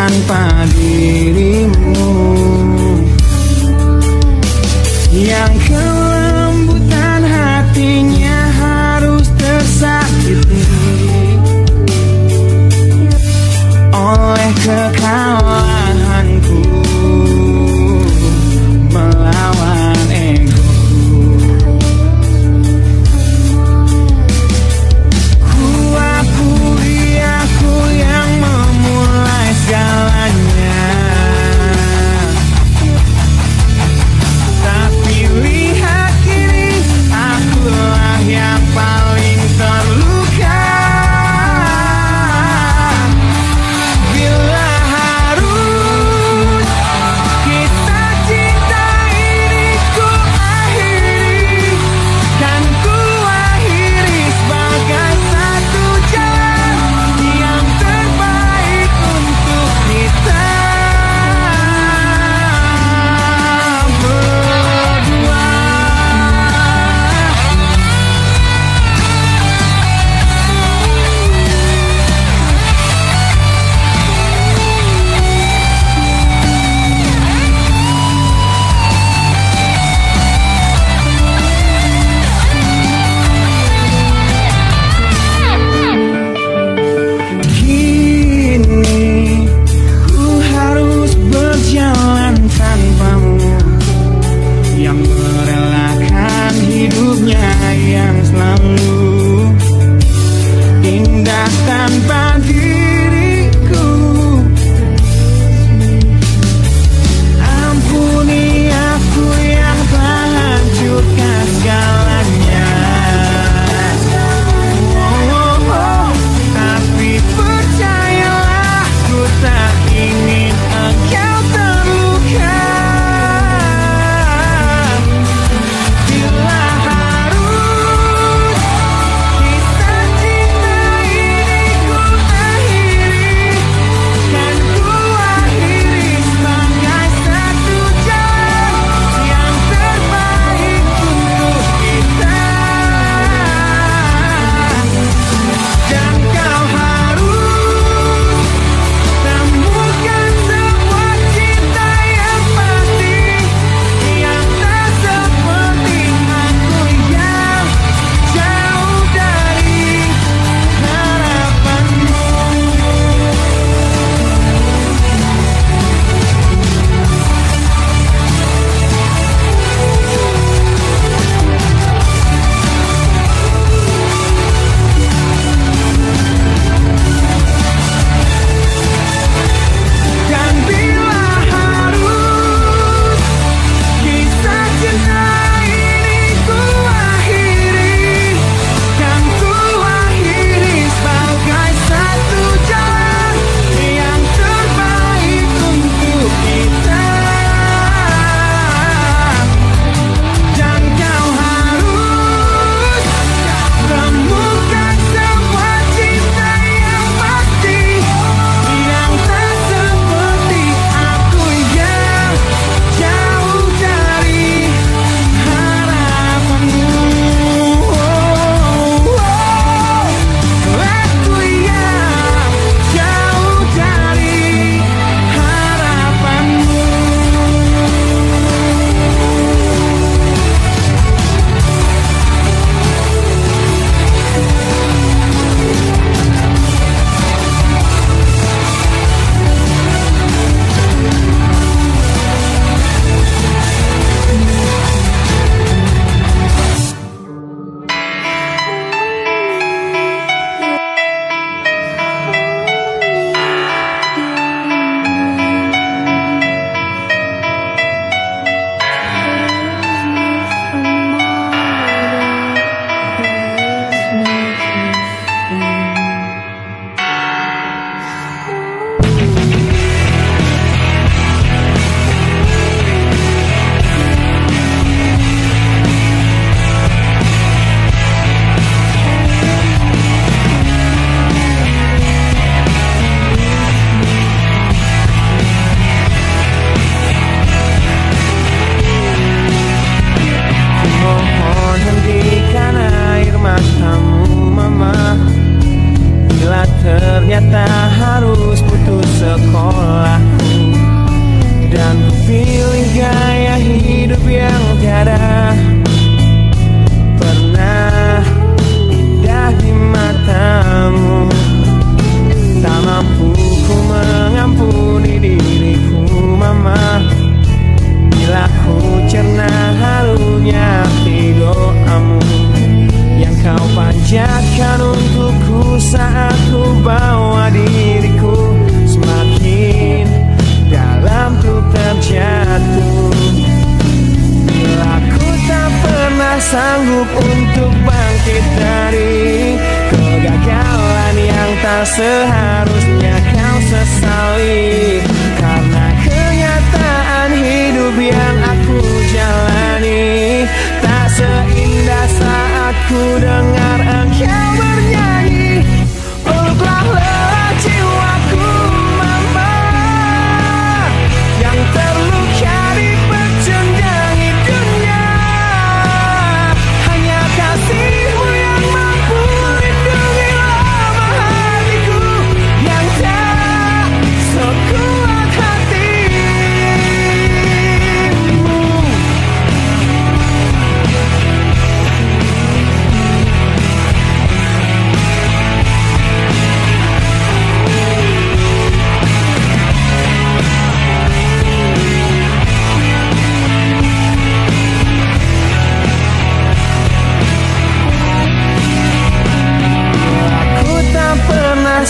tanpa dirimu, yang kelembutan hatinya harus tersakiti oleh kekalahanku melawan egoku. Ku akui aku yang memulai segalanya,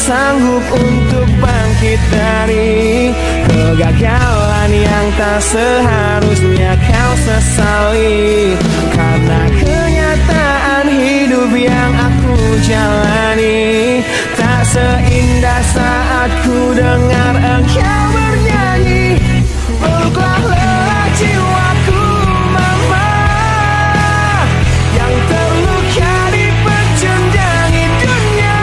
sanggup untuk bangkit dari kegagalan yang tak seharusnya kau sesali. Karena kenyataan hidup yang aku jalani tak seindah saat ku dengar engkau bernyanyi. Peluklah lelah jiwaku mama, yang terluka dipecundangi dunia.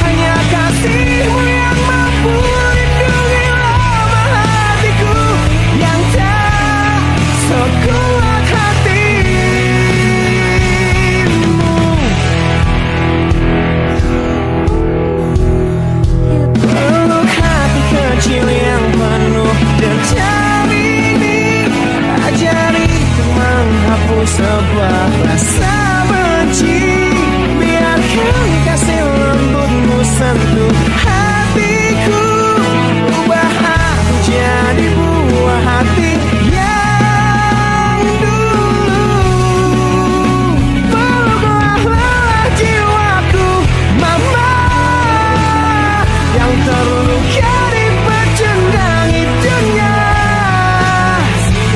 Hanya kasihmu yang mampu lindungi lama hatiku yang tak sekuat hatimu. Peluk hati kecil yang penuh dendam ini, ajari untuk menghapus sebuah rasa benci. Biarkan kasih lembutmu sentuh hatiku, ubah aku jadi buah hati yang dulu. Peluklah lelah jiwaku mama, yang terluka dipecundangi dunia.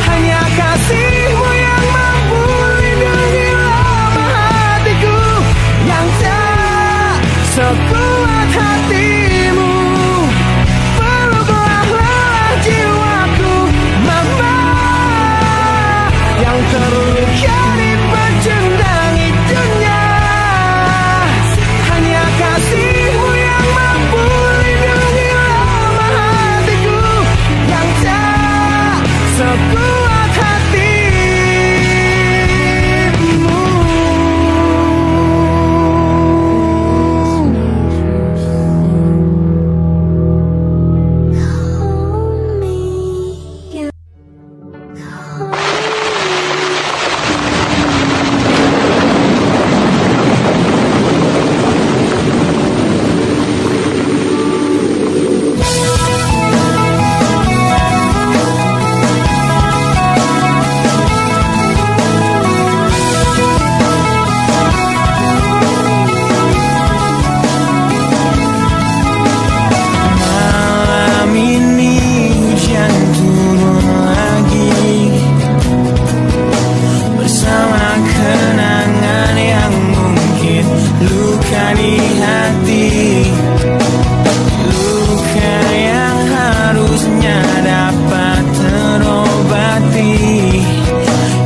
Hanya kasihmu yang mampu lindungi lama hatiku yang tak sekuat hatimu. Peluklah lelah jiwaku mama, yang terluka dipecundangi dunia. Hanya kasihmu yang mampu lindungi lama hatiku yang tak sekuat hatimu. Malam ini hujan turun lagi, bersama kenangan yang mungkin luka di hati. Luka yang harusnya dapat terobati,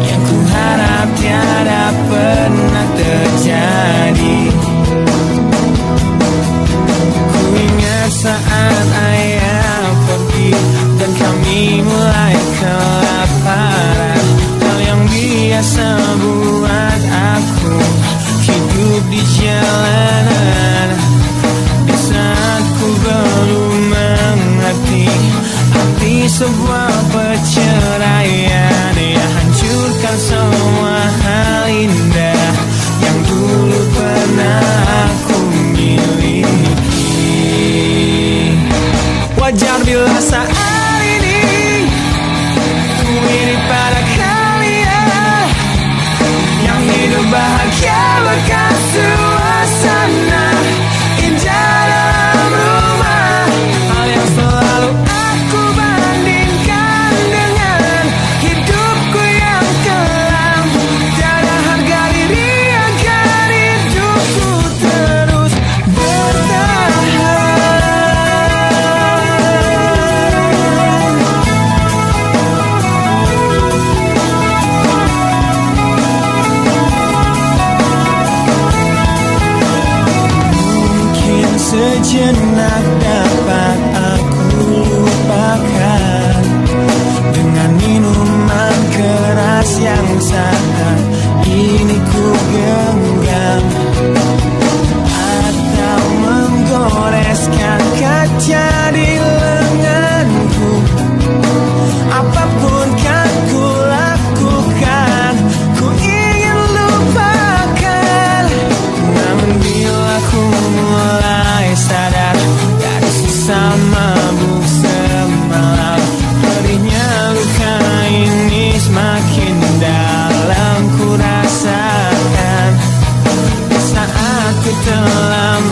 yang ku harap tiada pernah terjadi. Ku ingat saat ayah pergi dan kami mulai kelaparan. Hal yang biasa buat aku hidup di jalanan. Di saat ku belum mengerti arti sebuah perceraian yang hancurkan semua hal indah yang dulu pernah aku miliki. Wajar bila saat ini ku iri pada kalian yang hidup bahagia bekas suasana indah dalam rumah. Hal yang selalu aku bandingkan dengan hidupku yang kelam. Tiada harga diri agar hidupku terus bertahan. Mungkin sejenak dapat aku lupakan dengan minuman keras yang saat ini ku genggam, atau menggoreskan kaca di lenganku. Apapun kan ku lakukan, ku ingin lupakan. Namun bila ku mulai sadar dari sisa mabuk semalam, pedihnya luka ini semakin dalam ku rasakan. Saat ku telah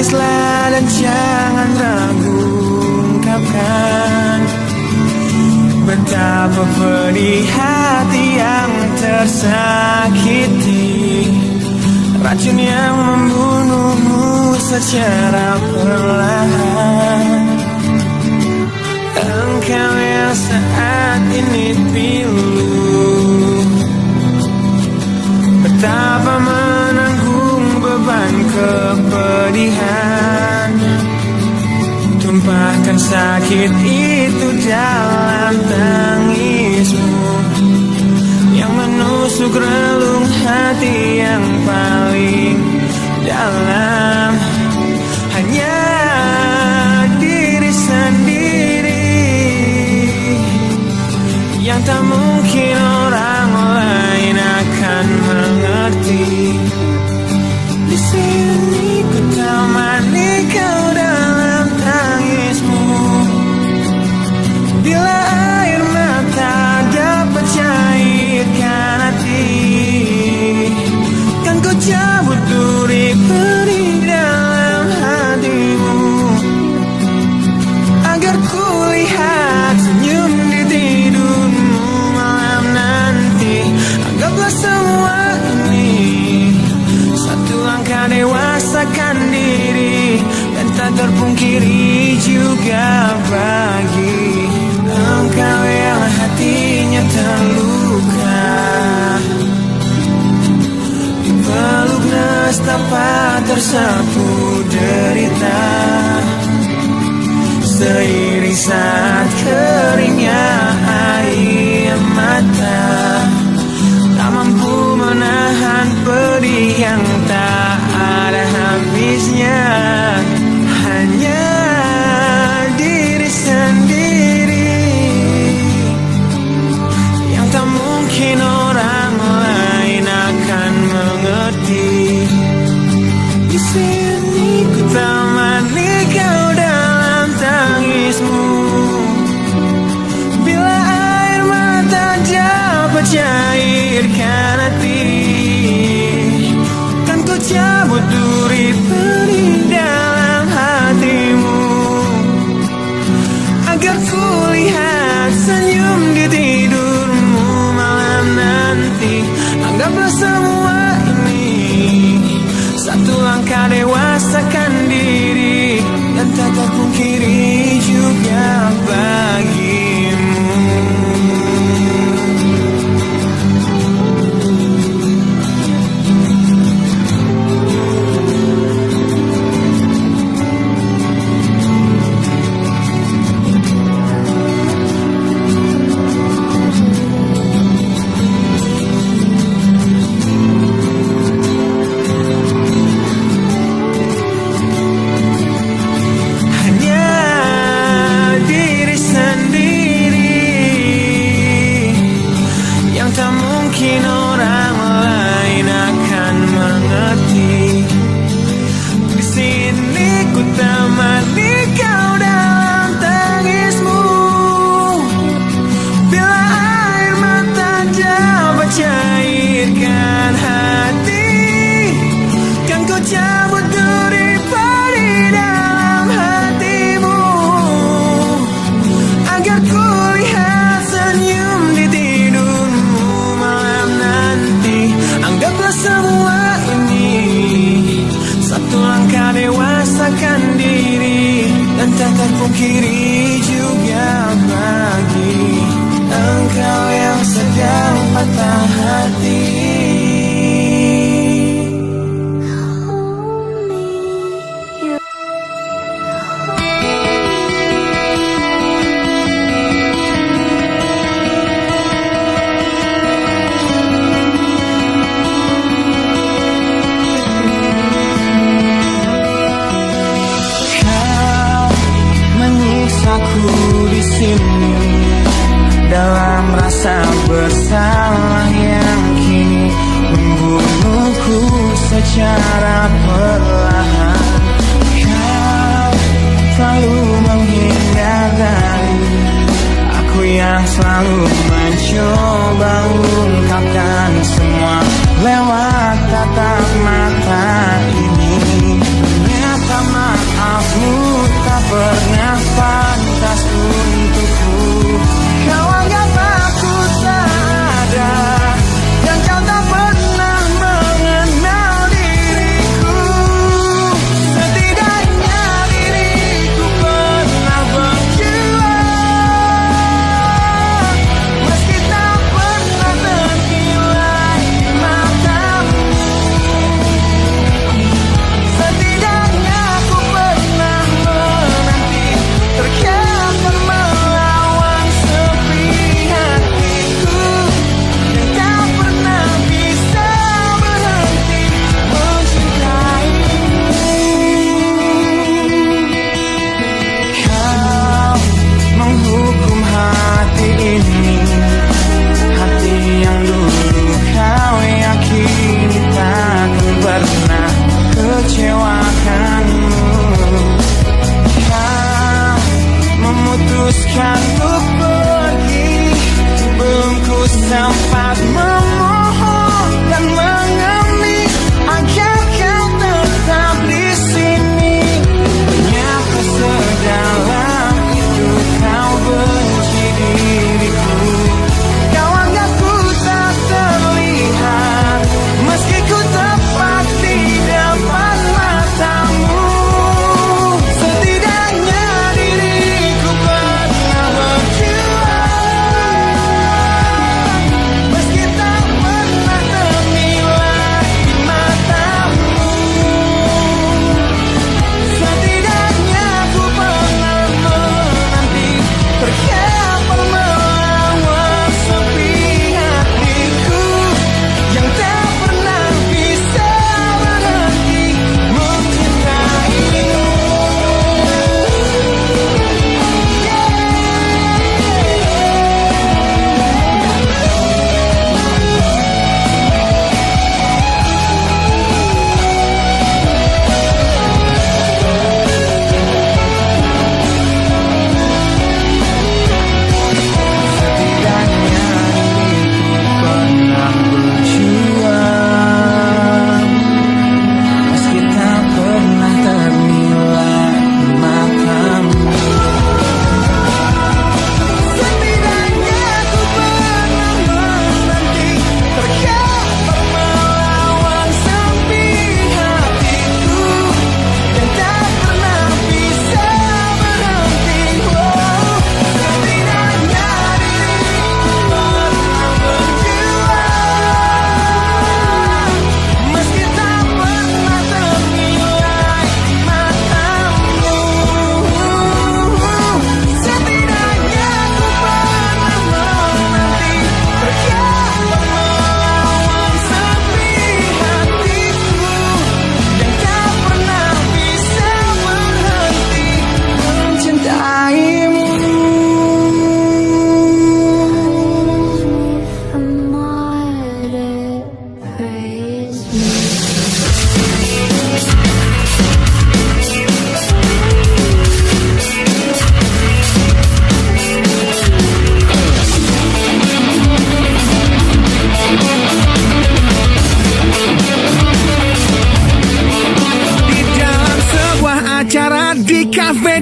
Tangislah dan jangan ragu ungkapkan betapa pedih hati yang tersakiti, racun yang membunuhmu secara perlahan. Engkau yang saat ini pilu, betapa menanggung beban kepedihan, tumpahkan sakit itu dalam tangismu yang menusuk relung hati yang paling dalam. Hanya diri sendiri yang tak mungkin orang lain akan mengerti. Di sini ku temani kau dalam tangismu, bila air mata dapat cairkan hati, kan ku cabut duri pedih dalam hatimu, agar ku lihat senyum di tidurmu malam nanti. Anggaplah semua ini satu langkah dewasakan diri, dan tak terpungkiri juga bagi engkau yang hatinya terluka, dipeluk nestapa tersapu derita, seiring saat keringnya air mata, tak mampu menahan pedih yang tak ada habisnya. Hanya diri sendiri yang tak mungkin orang lain akan mengerti. Di sini ku temani kau dalam tangismu, bila air mata dapat cairkan hati, kan ku cabut duri pedih dalam hatimu, agar ku lihat senyum di tidurmu malam nanti. Anggaplah semua ini satu langkah dewasakan diri, dan tak terpungkiri juga bagimu. Mungkin orang lain akan mengerti. Di sini ku temani kau dalam tangismu, bila air mata dapat cairkan hati, kan ku cabut duri pedih dalam hatimu, agar ku lihat senyum di tidurmu malam nanti. Anggaplah semua ini satu langkah dewasakan diri, dan tak terpungkiri juga bagi engkau yang sedang patah hati. Aku di sini dalam rasa bersalah yang kini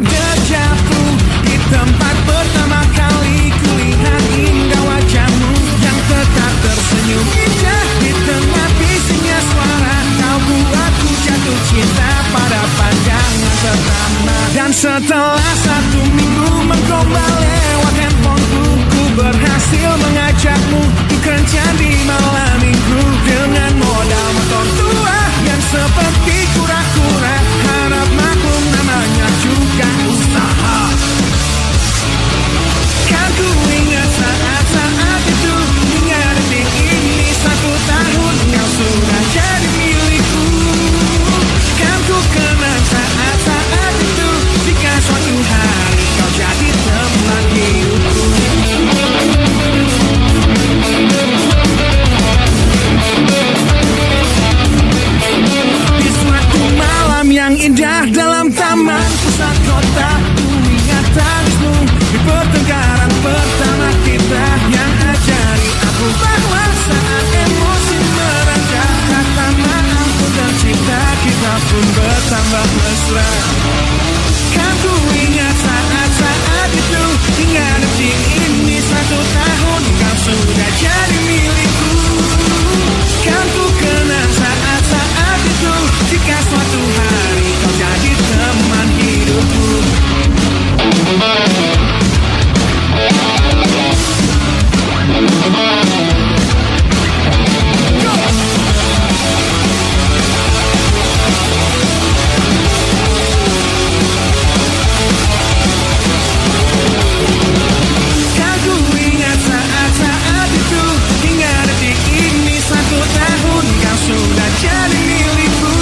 dejavu di tempat pertama kali kulihat indah wajahmu yang tetap tersenyum indah di tengah bisingnya suara. Kau buatku jatuh cinta pada pandangan pertama. Dan setelah 1 minggu menggombal lewat handphoneku, ku berhasil mengajakmu di kencan di malam minggu dengan modal motor tua yang seperti kura-kura. Harap maklum namanya juga usaha. Kan ku ingat saat-saat itu, hingga detik ini 1 tahun kau sudah jadi milikku. Kan ku kenang saat-saat itu, jika suatu hari kau jadi teman hidupku. Di suatu malam yang indah dalam taman pusat kota, ku ingat tangismu di pertengkaran pertama kita yang ajari aku bahwa saat emosi merendah, kata maaf dan cinta kita pun bertambah mesra. Kan ku ingat saat-saat itu, hingga detik ini 1 tahun kau sudah jadi milikku. Kan ku kenang saat-saat itu, jika suatu hari kau jadi teman hidupku. Sudah jadi milikku.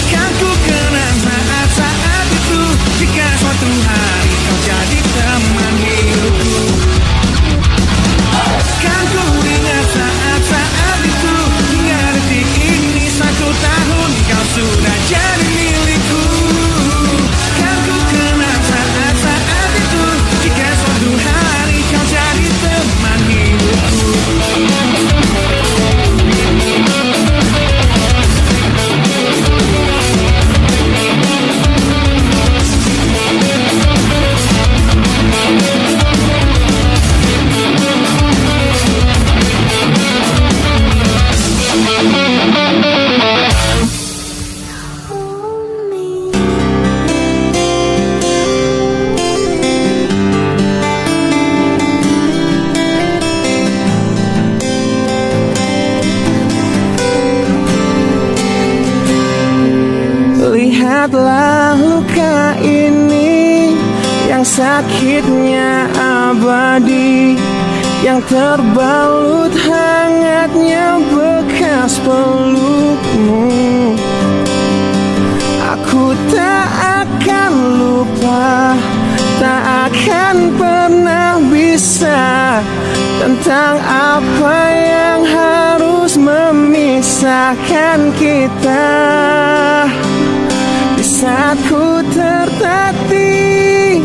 Kan ku kenang saat-saat itu, jika suatu hari kau jadi teman hidupku. Kan ku ingat saat-saat itu, hingga detik ini 1 tahun kau sudah jadi milikku. Kan ku kenang saat-saat itu, jika suatu hari kau jadi teman hidupku. Lihatlah luka ini yang sakitnya abadi, yang terbalut hangatnya bekas pelukmu. Aku tak akan lupa, tak akan pernah bisa, tentang apa yang harus memisahkan kita. Di saat ku tertatih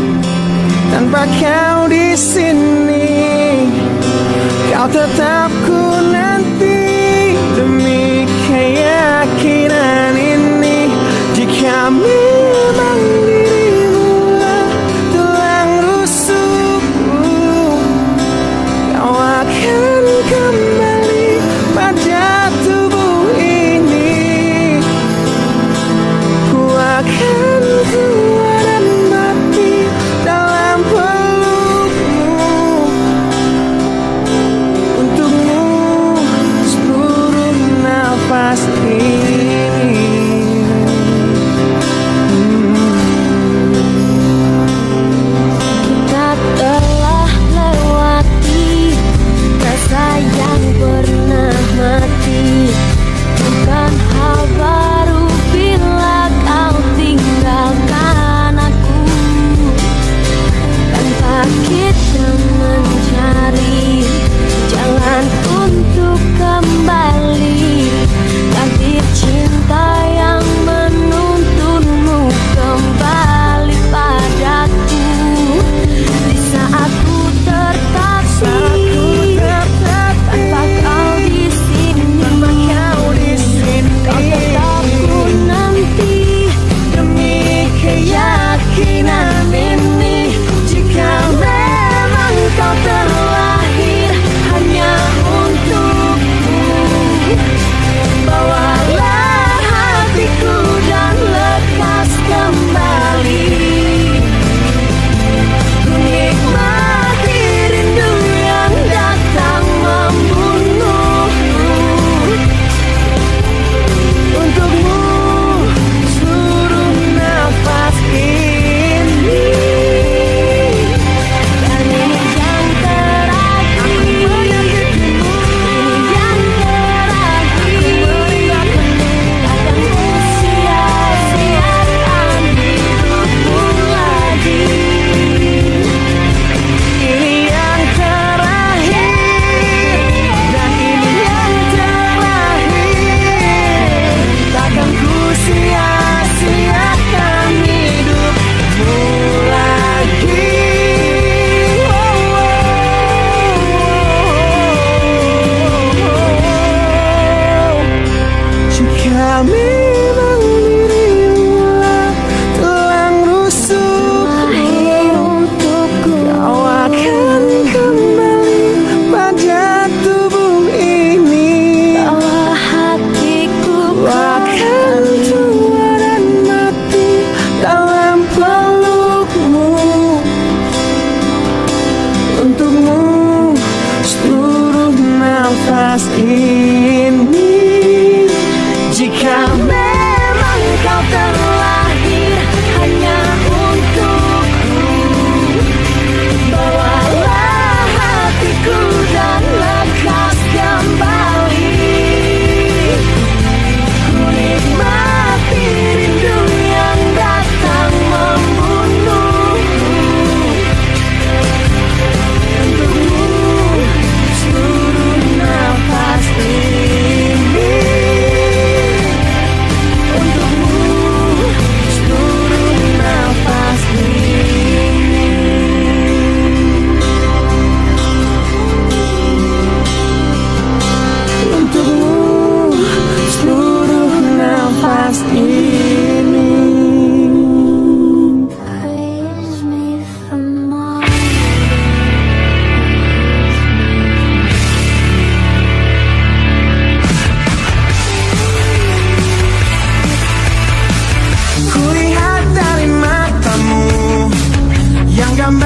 tanpa kau di sini, kau tetap ku nanti demi keyakinan ini. Jika memang dirimu tulang rusukku, kau akan kembali pada tubuh ini. Ku akan keluar dan mati dalam pelukmu untukmu.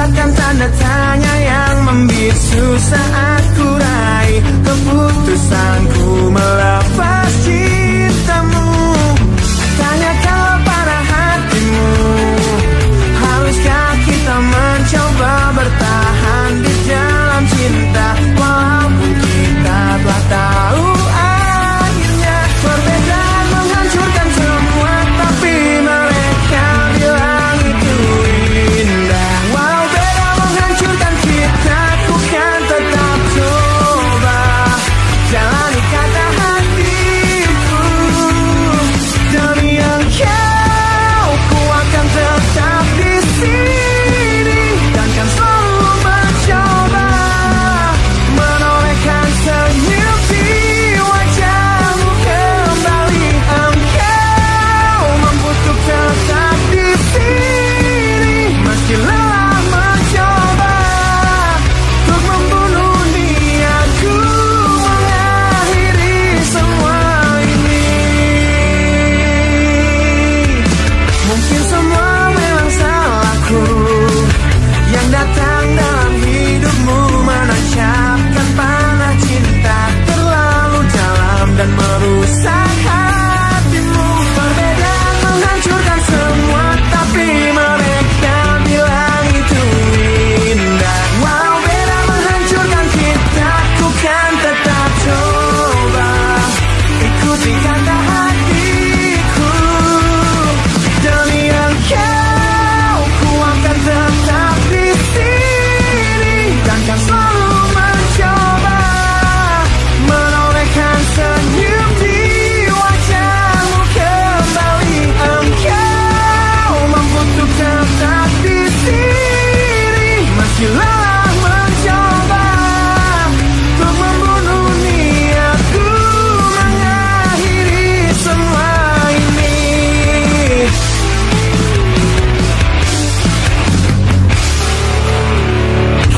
Bagaikan tanda tanya yang membisu saat ku raih keputusanku melepas cintamu. Tanyakan pada hatimu, haruskah kita mencoba bertahan di dalam cinta, walaupun kita telah tahu akhirnya perbedaan menghancurkan semua, tapi mereka bilang itu indah. Walau beda menghancurkan kita, ku kan tetap coba jalani kata hatiku. Demi engkau, ku akan tetap di sini dan kan selalu mencoba menorehkan senyum di wajahmu kembali. Engkau mampu untuk tetap di sini meski lelah mencoba untuk membunuh niatku mengakhiri semua ini. Mungkin semua memang salahku yang datang dalam hidupmu, menancapkan panah cinta terlalu dalam dan merusak hatimu. Perbedaan menghancurkan semua, tapi mereka bilang itu indah. Walau beda menghancurkan kita, ku kan tetap coba ikuti kata hatiku. Demi engkau, ku akan tetap di sini dan kan selalu mencoba menorehkan senyum di wajahmu kembali. Engkau mampu untuk tetap di sini meski lelah mencoba untuk membunuh niatku mengakhiri semua ini.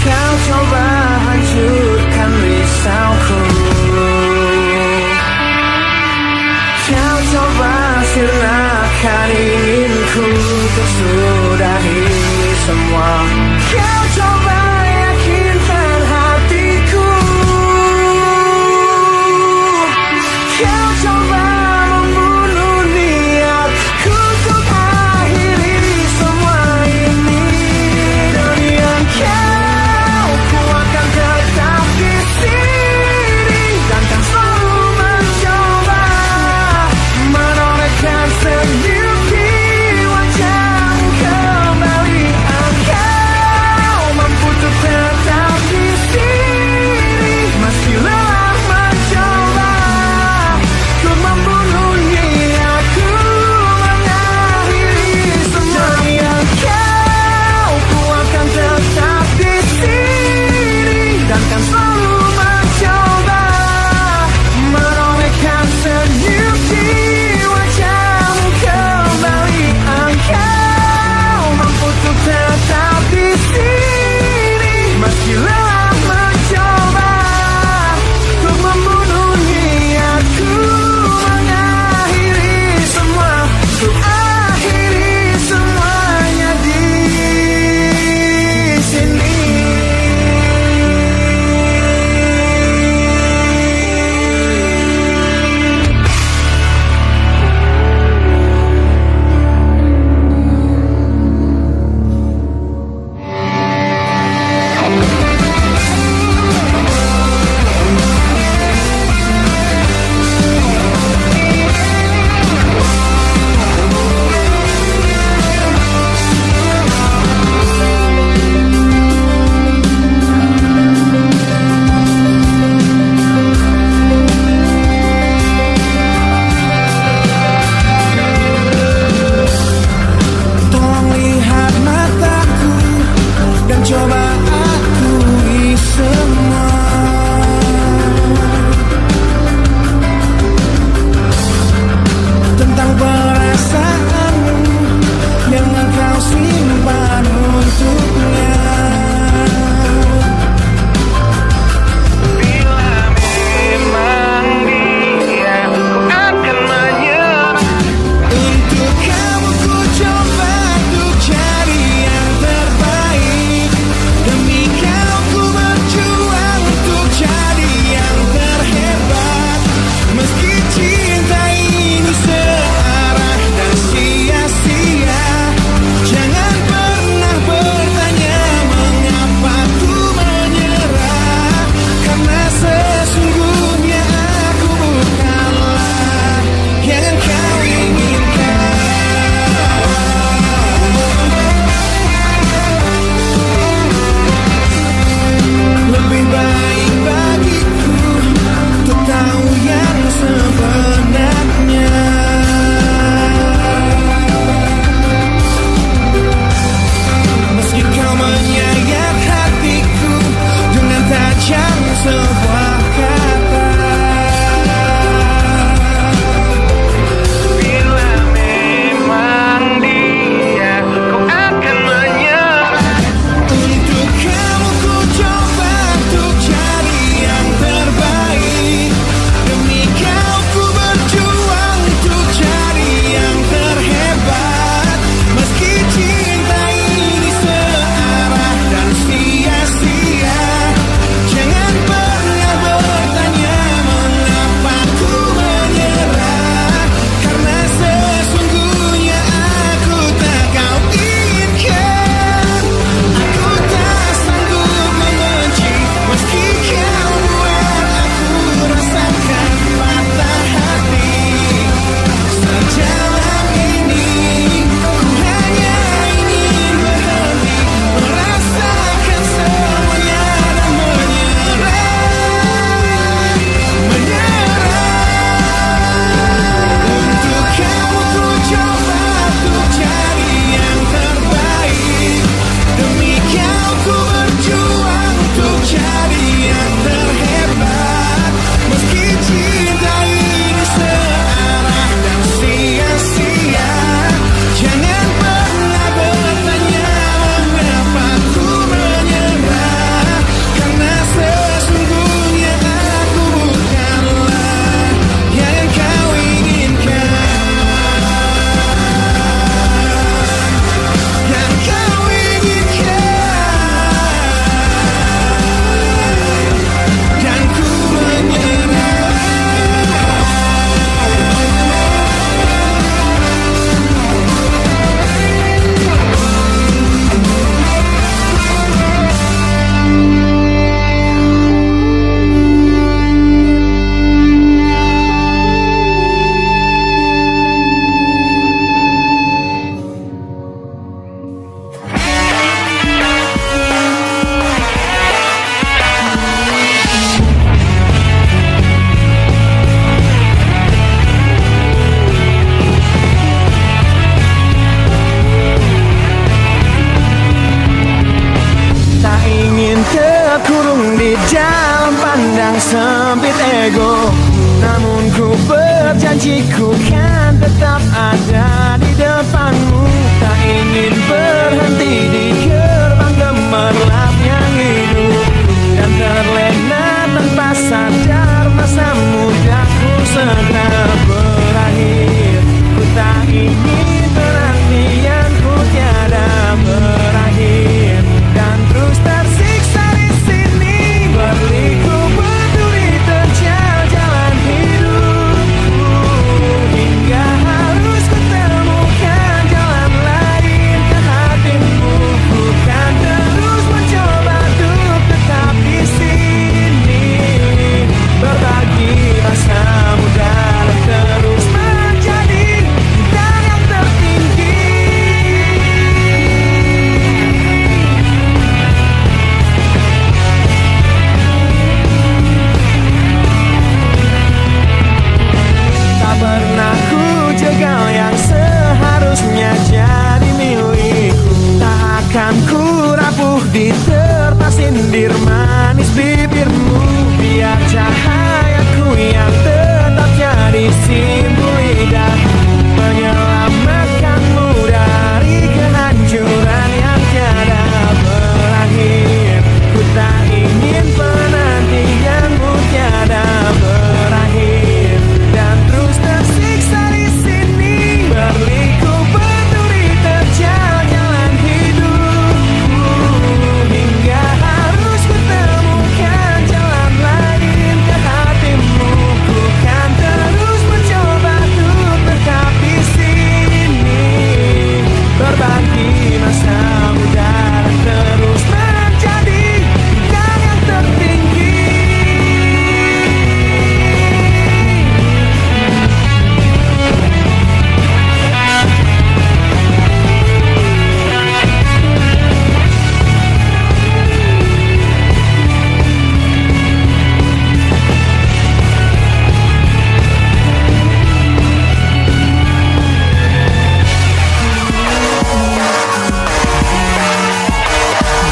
Kau coba hancurkan risauku, kau coba sirnakan inginku untuk sudahi semua. Kau coba yakinkan hatiku, kau coba membunuh niatku untuk akhiri semua ini. Demi engkau, ku akan tetap di sini dan kan selalu mencoba menorehkan senyum di wajahmu ego. Namun ku berjanji ku kan tetap ada di depanmu. Tak ingin berhenti di gerbang gemerlap yang hidup, dan terlena tanpa sadar masa mudaku segera berakhir. Ku tak ingin penantianku tiada berakhir, dan terus tersiksa di sini berliku berduri terjal jalan hidupku, hingga harus ku temukan jalan lain ke hatimu. Ku kan terus mencoba untuk tetap di sini, berbagi rasa muda dan terus menjadi bintang yang tertinggi. Tak pernah ku jegal yang seharusnya jadi milikku. Tak akan ku rapuh diterpa sindir manis bibirmu. Biar cahayaku yang tetap jadi simbol lidah, menyelamatkanmu dari kehancuran yang tiada berakhir. Ku tak ingin penantianmu tiada berakhir, dan terus tersiksa di sini berliku berduri terjal jalan hidupku, hingga harus ku temukan jalan lain ke hatimu. Ku kan terus mencoba untuk tetap di sini, berbagi masa muda dan terus menjadi bintang yang tertinggi.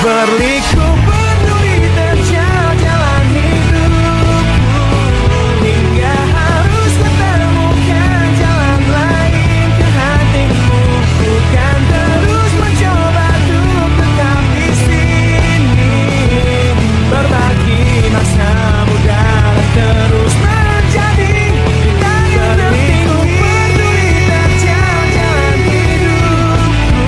Berliku berduri terjal jalan hidupku, hingga harus ku temukan jalan lain ke hatimu. Ku kan terus mencoba untuk tetap di sini, berbagi masa muda dan terus menjadi bintang yang tertinggi. Berduri terjal jalan hidupku,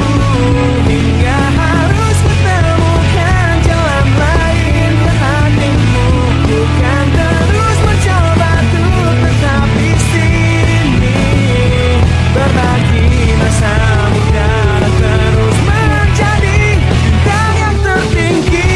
hingga harus ku temukan jalan lain ke hatimu. Ku kan terus mencoba untuk tetap di sini, berbagi masa muda dan terus menjadi bintang yang tertinggi.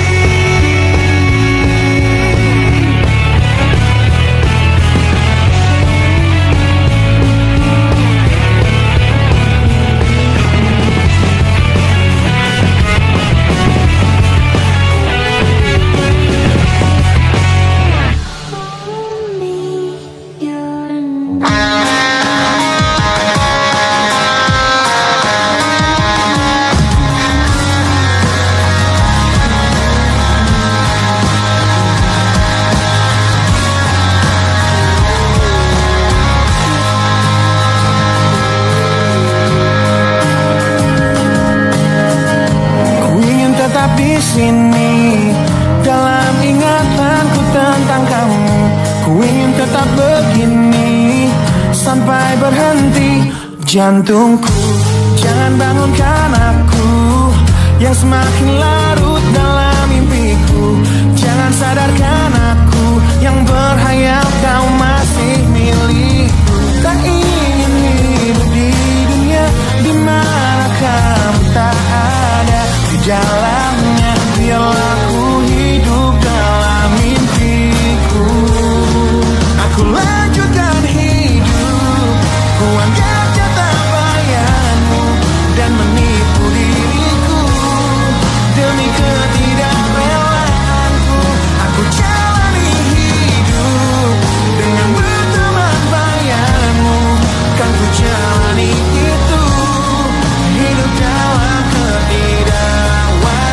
Ku ingin tetap di sini dalam ingatanku tentang kamu. Ku ingin tetap begini sampai berhenti jantungku. Jangan bangunkan aku yang semakin larut dalam mimpiku. Jangan sadarkan aku yang berhayal kau masih milikku. Tak ingin hidup di dunia di mana kamu tak ada di dalamnya. Biarlah ku hidup dalam mimpiku. Aku lanjutkan hidup, ku anggap jatah bayanmu dan menipu diriku demi ketidakrelaan. jalani itu, hidup dalam ketidakwajaran.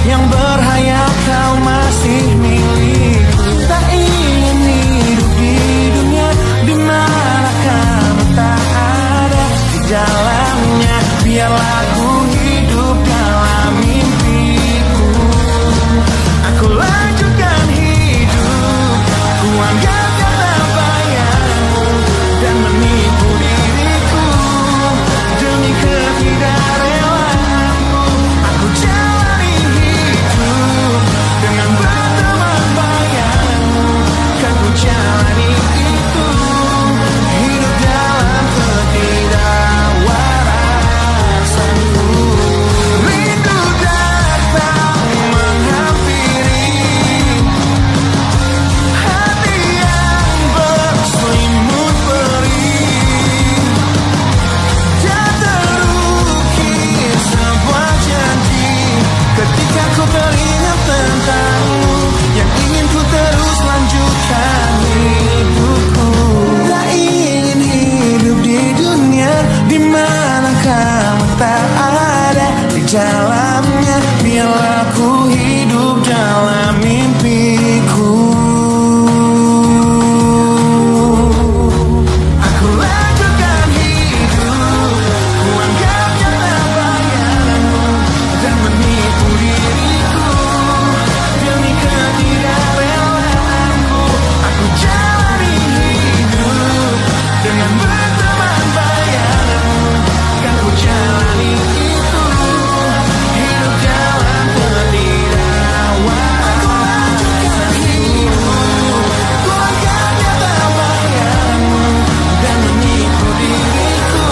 yang berhayal kau masih milikku. Tak ingin hidup di dunia di mana kamu tak ada di dalamnya. Biarlah aku hidup dalam mimpiku. Aku lanjutkan hidup, ku anggap kata bayangmu dan menipu diriku demi ketidakrewaanmu. Aku jalani hidup dengan berteman bayangmu, kan ku jalani itu, hidup dalam ketidakwarasanku. Rindu datang menghampiri, hati yang berselimut perih, dan terukir sebuah janji ketika ku teringat tentangmu, yang ingin ku terus lanjutkan hidupku. Tak ingin hidup di dunia di mana kamu tak ada di dalamnya. Biarlah ku hidup dalam mimpiku. Aku lanjutkan hidup, ku anggap nyata bayangmu dan menipu diriku demi ketidakrewaanmu. Aku jalani hidup dengan berteman bayangmu, kan ku jalani itu, hidup dalam ketidakwaarasanku. Ku anggap nyata bayangmu dan menipu diriku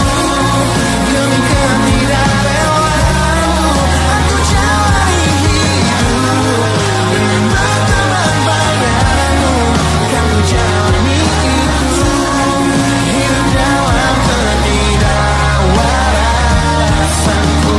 demi ketidakrewaanmu. Aku jalani hidup dengan berteman bayangmu, kan ku jalani itu, hidup dalam ketidakwarasanku.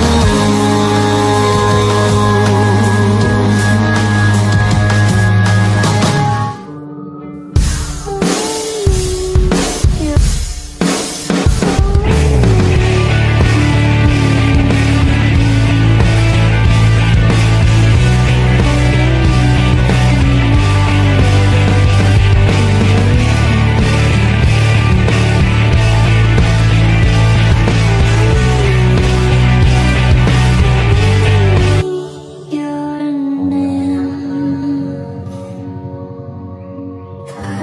Your name, I